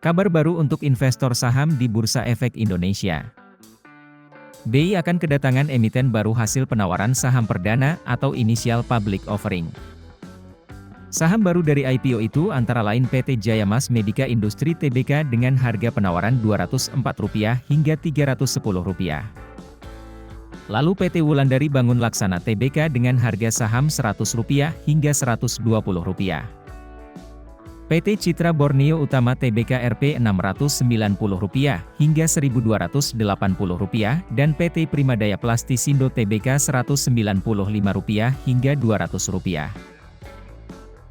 Kabar baru untuk investor saham di Bursa Efek Indonesia. BI akan kedatangan emiten baru hasil penawaran saham perdana atau Initial Public Offering. Saham baru dari IPO itu antara lain PT Jaya Mas Medica Industri Tbk dengan harga penawaran Rp204 hingga Rp310. Lalu PT Wulandari Bangun Laksana Tbk dengan harga saham Rp100 hingga Rp120. PT Citra Borneo Utama Tbk Rp Rp690 hingga Rp1.280 dan PT Primadaya Plastisindo Tbk Rp195 hingga Rp200.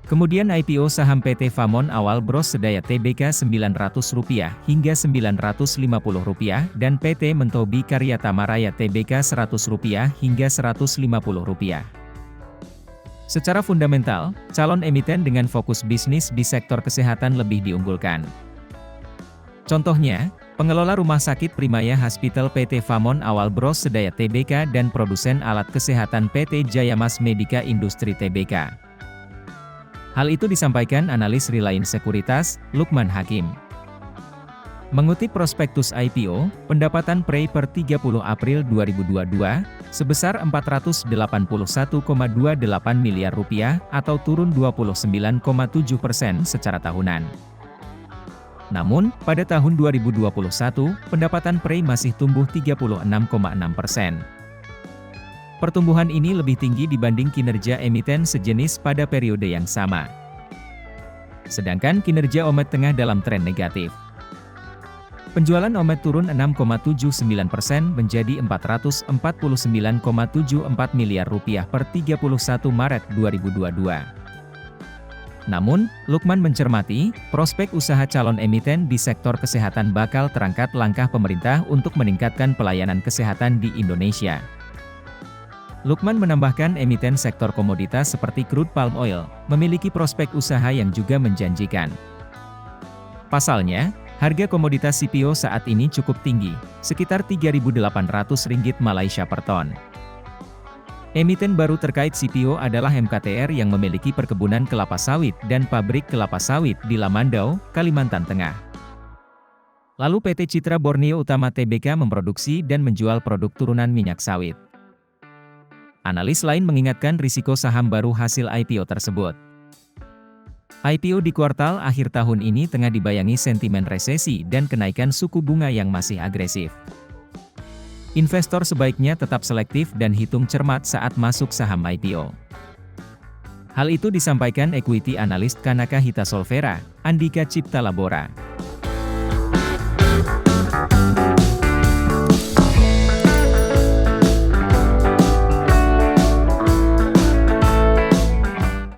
Kemudian IPO saham PT Famon Awal Bros Sedaya Tbk Rp900 hingga Rp950 dan PT Mentobi Karya Tamaraya Tbk Rp100 hingga Rp150. Secara fundamental, calon emiten dengan fokus bisnis di sektor kesehatan lebih diunggulkan. Contohnya, pengelola Rumah Sakit Primaya Hospital PT Famon Awal Bros Sedaya Tbk dan produsen alat kesehatan PT Jaya Mas Medica Industri Tbk. Hal itu disampaikan analis Reliance Sekuritas, Lukman Hakim. Mengutip prospektus IPO, pendapatan PREI per 30 April 2022, sebesar Rp481,28 miliar atau turun 29,7% secara tahunan. Namun, pada tahun 2021, pendapatan PREI masih tumbuh 36,6%. Pertumbuhan ini lebih tinggi dibanding kinerja emiten sejenis pada periode yang sama. Sedangkan kinerja Omet tengah dalam tren negatif. Penjualan Omet turun 6,79% menjadi Rp449,74 miliar per 31 Maret 2022. Namun, Lukman mencermati, prospek usaha calon emiten di sektor kesehatan bakal terangkat langkah pemerintah untuk meningkatkan pelayanan kesehatan di Indonesia. Lukman menambahkan emiten sektor komoditas seperti crude palm oil, memiliki prospek usaha yang juga menjanjikan. Pasalnya, harga komoditas CPO saat ini cukup tinggi, sekitar Rp3.800 Malaysia per ton. Emiten baru terkait CPO adalah MKTR yang memiliki perkebunan kelapa sawit dan pabrik kelapa sawit di Lamandau, Kalimantan Tengah. Lalu PT Citra Borneo Utama Tbk memproduksi dan menjual produk turunan minyak sawit. Analis lain mengingatkan risiko saham baru hasil IPO tersebut. IPO di kuartal akhir tahun ini tengah dibayangi sentimen resesi dan kenaikan suku bunga yang masih agresif. Investor sebaiknya tetap selektif dan hitung cermat saat masuk saham IPO. Hal itu disampaikan equity analis Kanaka Hita Solvera, Andika Cipta Labora.